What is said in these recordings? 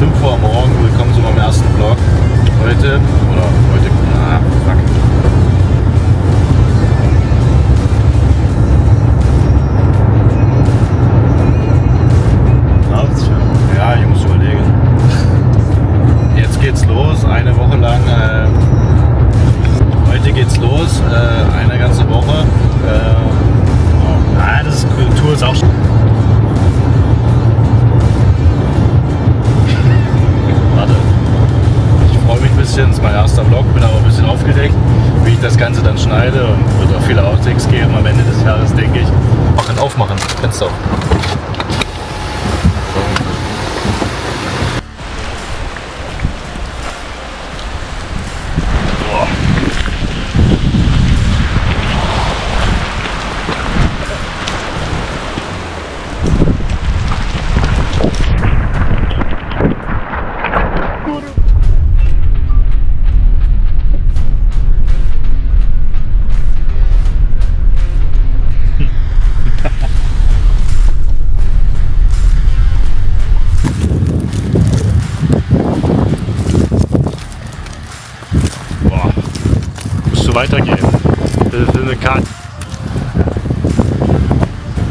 5 Uhr am Morgen, willkommen zu meinem ersten Vlog. Heute, fuck. Ja, ich muss überlegen. Jetzt geht's los, eine Woche lang. Heute geht's los, eine ganze Woche. Das Kultur ist auch schon. Warte. Ich freue mich ein bisschen, das ist mein erster Vlog, bin aber ein bisschen aufgeregt, wie ich das Ganze dann schneide, und wird auch viele Outtakes geben am Ende des Jahres, denke ich. Aufmachen, Fenster auf. Weitergehen. Das ist eine Kart.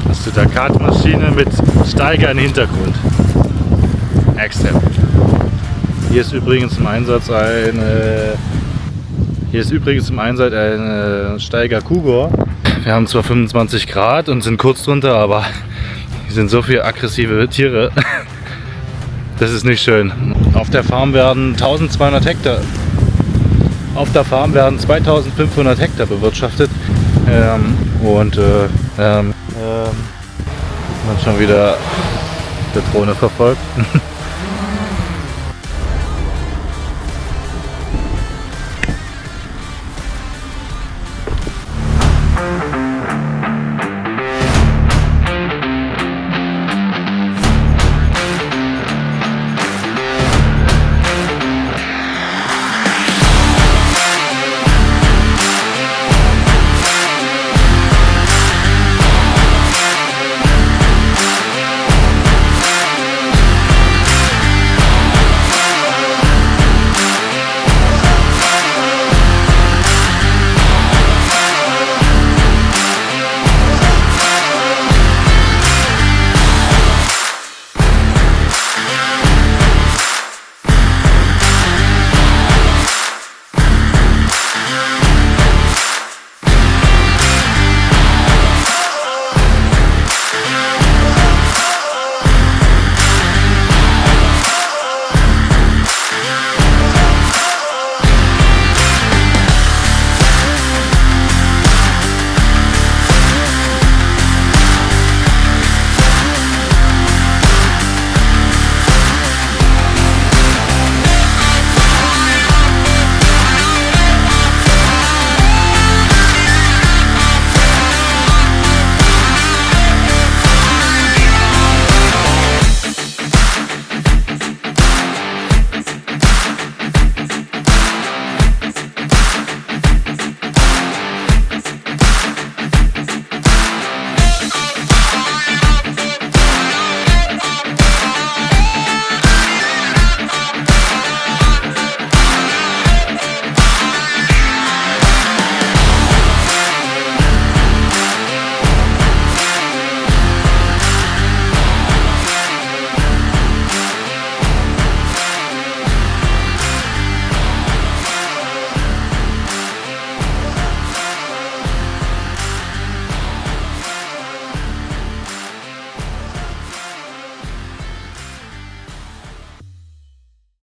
Hast du da Kartmaschine mit Steiger im Hintergrund. Extrem. Hier ist übrigens im Einsatz ein Steiger Kuba. Wir haben zwar 25 Grad und sind kurz drunter, aber hier sind so viele aggressive Tiere. Das ist nicht schön. Auf der Farm werden 1200 Hektar. Auf der Farm werden 2500 Hektar bewirtschaftet und man schon wieder der Drohne verfolgt.